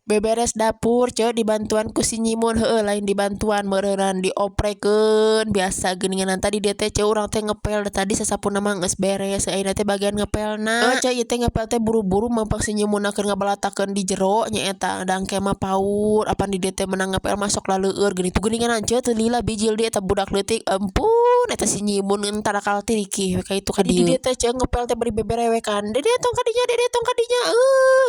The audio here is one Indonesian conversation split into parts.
beberes dapur dibantuan ku si nyimun lain dibantuan meureunnan dioprekeun biasa geuningan tadi dia teh urang teh ngepel tadi sasampuna mah geus beres ayeuna teh bagian ngepelna ieu teh ngepel teh buru-buru mangpak si nyimunakeun ngabalatakeun di jero nyaeta dangke mah paur apan di dieu teh menang ngepel masuk laleueur geuning tu geuningan teu lila bijil di eta budak leutik ampun eta si nyimun entar akal tirikih ka itu ka dieu di dieu teh ngepel teh bari beberewekan dede tong kadinya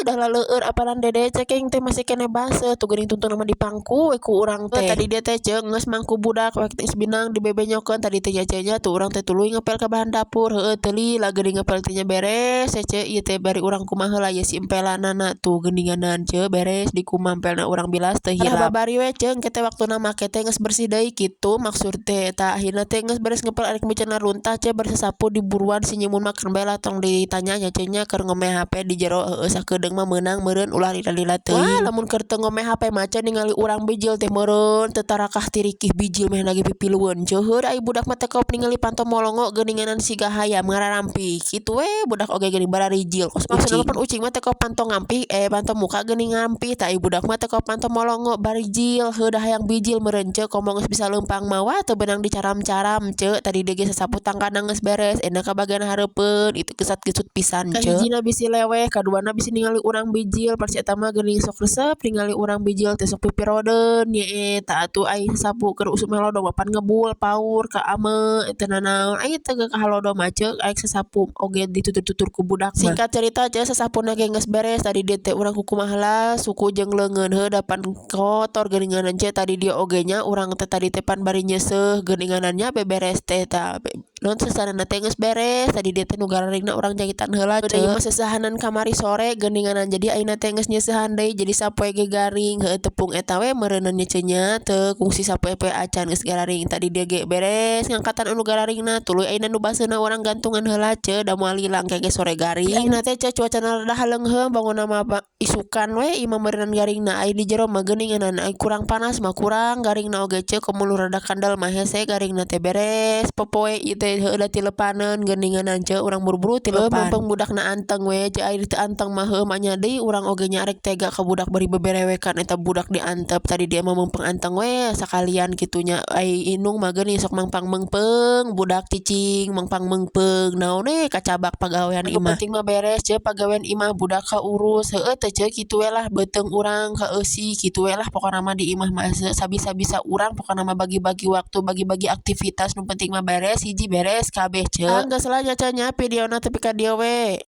dah laleueur apanan dede cekeng teh masih kene base tu geuning tuntun mah dipangku we ku urang teh tadi dia teh geus mangku budak we geus binang dibebenyokeun tadi teh nya tu urang teh tuluy ngepel ka bahan dapur teu lila geuning ngepel teh nya beres ieu teh bari urang kumaha heula ye si empelanana tu geuninganan beres di kumampelna urang bilas teh hirap babari we kete waktuna make teh geus bersih deui kitu maksud teh eta akhirna teh geus beres ngepel arek miceuna runtah bari sasapu diburuan si nyimun mah keur bela tong ditanya nya keur ngome HP di jero sakedeung mah meunang meureun ulah lila-lila teuing wah lamun keur teu ngome HP mah ningali urang bijil teh meureun teu tarakah tirikih bijil meh lagi pipilueun heuh ai budak mah teu kaop ningali panto molongo geuninganan siga hayam ngararampi kitu we budak oge geuning bararijil kos maksudna pun ucing mah teu kaop panto ngampi panto muka geuning ngampi tah ai budak mah teu kaop panto molongo barijil heuh da hayang bijil meureun komo geus bisa leumpang mah wah teu beunang dicaram-caram tadi dia ge sasapu tangkana geus beres enak ka bagian hareupeun itu gesat-gesut pisan kahijina bisi leweh kaduana bisi ningali urang bijil pars eta mah geuning sok resep ningali urang bijil teh sok pipirodeun nyaeta atuh ai sasapu keur usum halodom apan ngebul paur ka ame teu nanaon aya teh ka halodom mah aek sasapu oge ditutur-tutur ku budak mah singkat cerita sasapuna ge geus beres tadi dia teh urang kukumaha heula suku jeung leungeun heuh dapan kotor geuninganan tadi dia oge nya urang teh tadi teh pan bari nyeuseuh geuninganannya beberes teh tah non sesanana teh geus beres tadi dia teh nu gararingna urang jahitan heula mah sesahanan kamari sore geuninganan jadi ayeuna teh geus nyeusehan deui jadi sapoe ge garing heuh tepung eta we meureunna nyeuceun nya teu kungsi sapoe poe acan geus gararing tadi dia ge beres ngangkatan anu gararingna tuluy ayeuna nu baseuna urang gantungan heula da moal ilang kege sore garing ayeuna teh cuacana rada haleungheum bangunna mah isukan we imah meureunnan garingna ai di jero mah geuninganan ai kurang panas mah kurang garingna oge komo rada kandel mah hese garingna teh beres popoe ieu teh heuh da tilepaneun geuninganan urang buru-buru tilepan mumpung budakna anteng we ai teu anteng mah heuh nya deui urang oge nya arek tega ka budak bari beberewekan eta budak diantep tadi dia mah mumpung anteng we sakalian kitunya ai inung mah geuning sok mangpang meungpeung budak cicing mangpang meungpeung naon kacabak pagawean imah penting mah beres pagawean imah budak kaurus heueuh teh kitu we lah beuteung urang ka eusi kitu we lah pokona mah di imah mah sabisa-bisa urang pokona mah bagi-bagi waktu bagi-bagi aktivitas nu penting mah beres hiji beres kabeh geus lah nya videona teh pika dieu we.